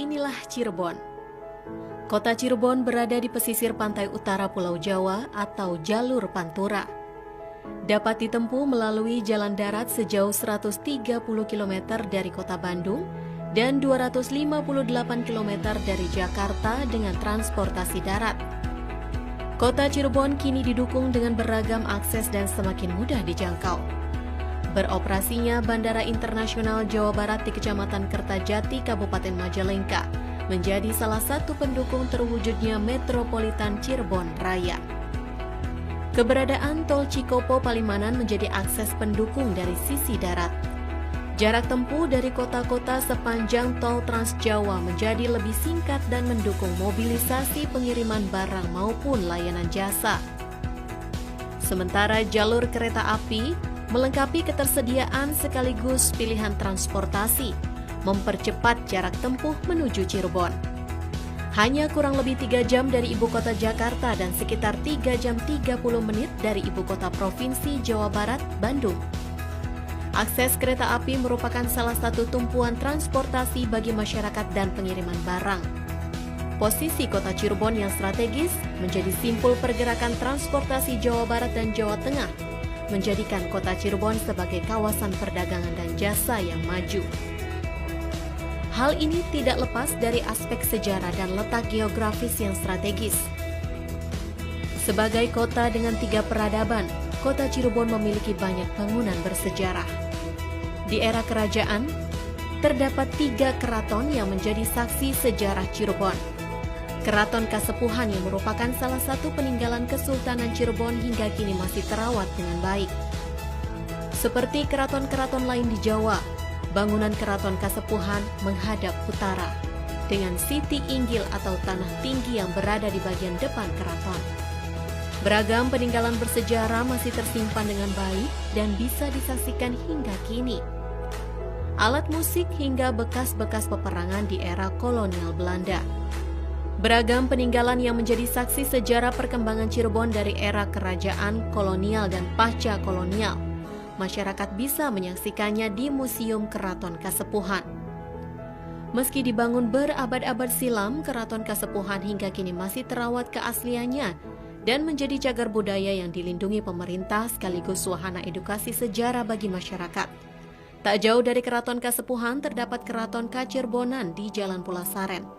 inilah Cirebon. Kota Cirebon berada di pesisir pantai utara Pulau Jawa atau jalur Pantura. Dapat ditempuh melalui jalan darat sejauh 130 km dari kota Bandung dan 258 km dari Jakarta dengan transportasi darat. Kota Cirebon kini didukung dengan beragam akses dan semakin mudah dijangkau. Beroperasinya Bandara Internasional Jawa Barat di Kecamatan Kertajati, Kabupaten Majalengka, menjadi salah satu pendukung terwujudnya Metropolitan Cirebon Raya. Keberadaan Tol Cikopo Palimanan menjadi akses pendukung dari sisi darat. Jarak tempuh dari kota-kota sepanjang Tol Trans Jawa menjadi lebih singkat dan mendukung mobilisasi pengiriman barang maupun layanan jasa. Sementara jalur kereta api melengkapi ketersediaan sekaligus pilihan transportasi, mempercepat jarak tempuh menuju Cirebon. Hanya kurang lebih 3 jam dari ibu kota Jakarta dan sekitar 3 jam 30 menit dari ibu kota Provinsi Jawa Barat, Bandung. Akses kereta api merupakan salah satu tumpuan transportasi bagi masyarakat dan pengiriman barang. Posisi kota Cirebon yang strategis menjadi simpul pergerakan transportasi Jawa Barat dan Jawa Tengah, menjadikan kota Cirebon sebagai kawasan perdagangan dan jasa yang maju. Hal ini tidak lepas dari aspek sejarah dan letak geografis yang strategis. Sebagai kota dengan 3 peradaban, kota Cirebon memiliki banyak bangunan bersejarah. Di era kerajaan, terdapat 3 keraton yang menjadi saksi sejarah Cirebon. Keraton Kasepuhan yang merupakan salah satu peninggalan Kesultanan Cirebon hingga kini masih terawat dengan baik. Seperti keraton-keraton lain di Jawa, bangunan Keraton Kasepuhan menghadap utara, dengan siti inggil atau tanah tinggi yang berada di bagian depan keraton. Beragam peninggalan bersejarah masih tersimpan dengan baik dan bisa disaksikan hingga kini. Alat musik hingga bekas-bekas peperangan di era kolonial Belanda. Beragam peninggalan yang menjadi saksi sejarah perkembangan Cirebon dari era kerajaan, kolonial, dan pasca kolonial. Masyarakat bisa menyaksikannya di Museum Keraton Kasepuhan. Meski dibangun berabad-abad silam, Keraton Kasepuhan hingga kini masih terawat keasliannya dan menjadi cagar budaya yang dilindungi pemerintah sekaligus wahana edukasi sejarah bagi masyarakat. Tak jauh dari Keraton Kasepuhan terdapat Keraton Kacirbonan di Jalan Pulasaren.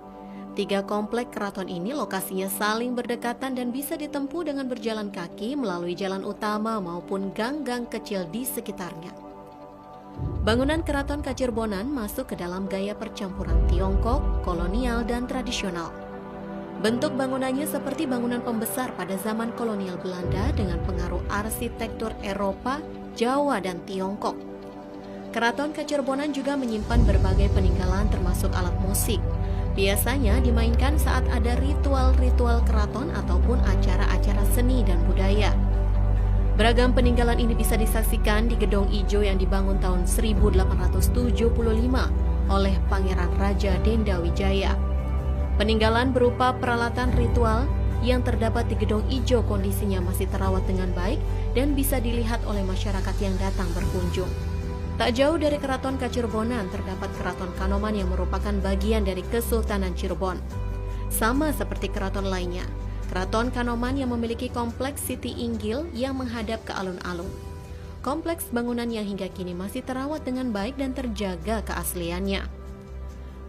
3 komplek keraton ini lokasinya saling berdekatan dan bisa ditempuh dengan berjalan kaki melalui jalan utama maupun gang-gang kecil di sekitarnya. Bangunan Keraton Kacirbonan masuk ke dalam gaya percampuran Tiongkok, kolonial, dan tradisional. Bentuk bangunannya seperti bangunan pembesar pada zaman kolonial Belanda dengan pengaruh arsitektur Eropa, Jawa, dan Tiongkok. Keraton Kacirbonan juga menyimpan berbagai peninggalan termasuk alat musik. Biasanya dimainkan saat ada ritual-ritual keraton ataupun acara-acara seni dan budaya. Beragam peninggalan ini bisa disaksikan di Gedong Ijo yang dibangun tahun 1875 oleh Pangeran Raja Denda Wijaya. Peninggalan berupa peralatan ritual yang terdapat di Gedong Ijo kondisinya masih terawat dengan baik dan bisa dilihat oleh masyarakat yang datang berkunjung. Tak jauh dari Keraton Kacirbonan terdapat Keraton Kanoman yang merupakan bagian dari Kesultanan Cirebon. Sama seperti keraton lainnya, Keraton Kanoman yang memiliki kompleks Siti Inggil yang menghadap ke alun-alun. Kompleks bangunan yang hingga kini masih terawat dengan baik dan terjaga keasliannya.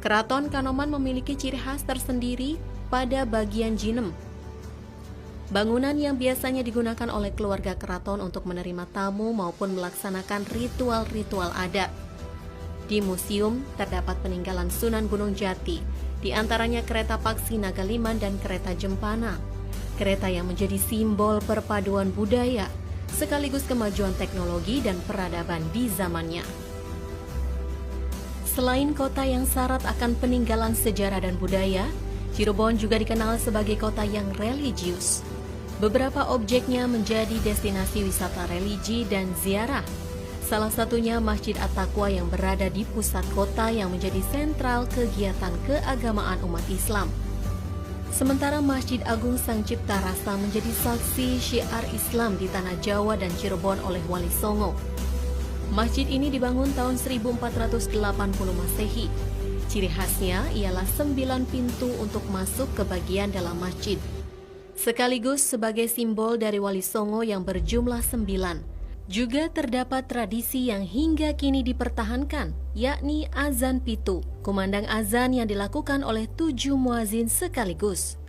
Keraton Kanoman memiliki ciri khas tersendiri pada bagian jinem. Bangunan yang biasanya digunakan oleh keluarga keraton untuk menerima tamu maupun melaksanakan ritual-ritual adat. Di museum terdapat peninggalan Sunan Gunung Jati, di antaranya kereta Paksi Nagaliman dan kereta Jempana. Kereta yang menjadi simbol perpaduan budaya, sekaligus kemajuan teknologi dan peradaban di zamannya. Selain kota yang syarat akan peninggalan sejarah dan budaya, Cirebon juga dikenal sebagai kota yang religius. Beberapa objeknya menjadi destinasi wisata religi dan ziarah. Salah satunya Masjid At-Taqwa yang berada di pusat kota yang menjadi sentral kegiatan keagamaan umat Islam. Sementara Masjid Agung Sang Cipta Rasa menjadi saksi syiar Islam di Tanah Jawa dan Cirebon oleh Wali Songo. Masjid ini dibangun tahun 1480 Masehi. Ciri khasnya ialah 9 pintu untuk masuk ke bagian dalam masjid. Sekaligus sebagai simbol dari Wali Songo yang berjumlah 9. Juga terdapat tradisi yang hingga kini dipertahankan, yakni azan pitu, kumandang azan yang dilakukan oleh 7 muazin sekaligus.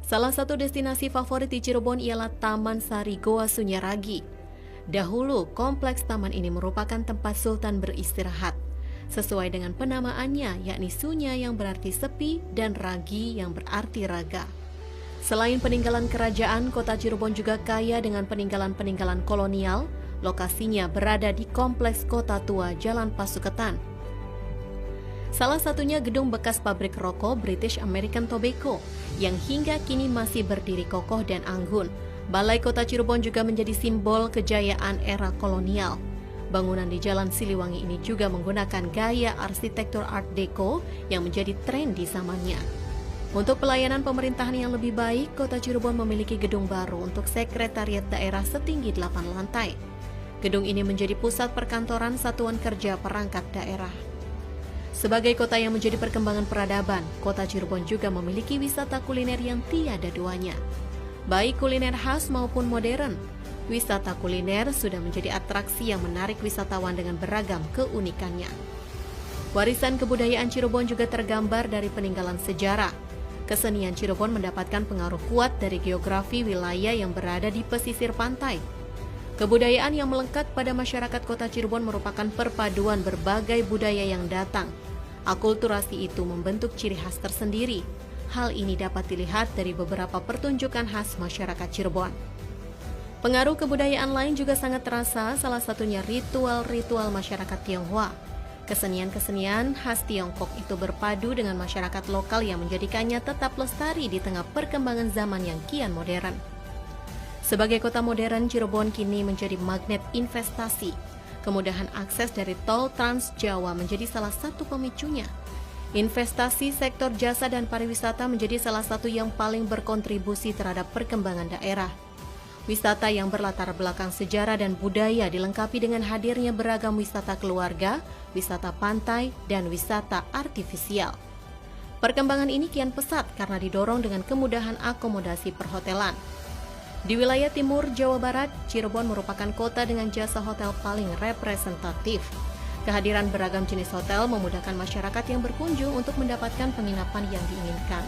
Salah satu destinasi favorit di Cirebon ialah Taman Sari Goa Sunyaragi. Dahulu, kompleks taman ini merupakan tempat sultan beristirahat, sesuai dengan penamaannya, yakni Sunya yang berarti sepi dan Ragi yang berarti raga. Selain peninggalan kerajaan, kota Cirebon juga kaya dengan peninggalan-peninggalan kolonial. Lokasinya berada di Kompleks Kota Tua Jalan Pasuketan. Salah satunya gedung bekas pabrik rokok British American Tobacco yang hingga kini masih berdiri kokoh dan anggun. Balai Kota Cirebon juga menjadi simbol kejayaan era kolonial. Bangunan di Jalan Siliwangi ini juga menggunakan gaya arsitektur Art Deco yang menjadi tren di zamannya. Untuk pelayanan pemerintahan yang lebih baik, Kota Cirebon memiliki gedung baru untuk sekretariat daerah setinggi 8 lantai. Gedung ini menjadi pusat perkantoran Satuan Kerja Perangkat Daerah. Sebagai kota yang menjadi perkembangan peradaban, Kota Cirebon juga memiliki wisata kuliner yang tiada duanya. Baik kuliner khas maupun modern, wisata kuliner sudah menjadi atraksi yang menarik wisatawan dengan beragam keunikannya. Warisan kebudayaan Cirebon juga tergambar dari peninggalan sejarah. Kesenian Cirebon mendapatkan pengaruh kuat dari geografi wilayah yang berada di pesisir pantai. Kebudayaan yang melekat pada masyarakat Kota Cirebon merupakan perpaduan berbagai budaya yang datang. Akulturasi itu membentuk ciri khas tersendiri. Hal ini dapat dilihat dari beberapa pertunjukan khas masyarakat Cirebon. Pengaruh kebudayaan lain juga sangat terasa, salah satunya ritual-ritual masyarakat Tionghoa. Kesenian-kesenian khas Tiongkok itu berpadu dengan masyarakat lokal yang menjadikannya tetap lestari di tengah perkembangan zaman yang kian modern. Sebagai kota modern, Cirebon kini menjadi magnet investasi. Kemudahan akses dari tol Trans Jawa menjadi salah satu pemicunya. Investasi sektor jasa dan pariwisata menjadi salah satu yang paling berkontribusi terhadap perkembangan daerah. Wisata yang berlatar belakang sejarah dan budaya dilengkapi dengan hadirnya beragam wisata keluarga, wisata pantai, dan wisata artifisial. Perkembangan ini kian pesat karena didorong dengan kemudahan akomodasi perhotelan. Di wilayah timur Jawa Barat, Cirebon merupakan kota dengan jasa hotel paling representatif. Kehadiran beragam jenis hotel memudahkan masyarakat yang berkunjung untuk mendapatkan penginapan yang diinginkan.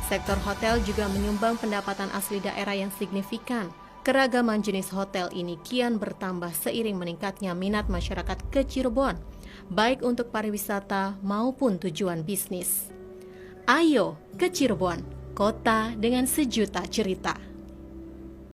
Sektor hotel juga menyumbang pendapatan asli daerah yang signifikan. Keragaman jenis hotel ini kian bertambah seiring meningkatnya minat masyarakat ke Cirebon, baik untuk pariwisata maupun tujuan bisnis. Ayo ke Cirebon, kota dengan sejuta cerita.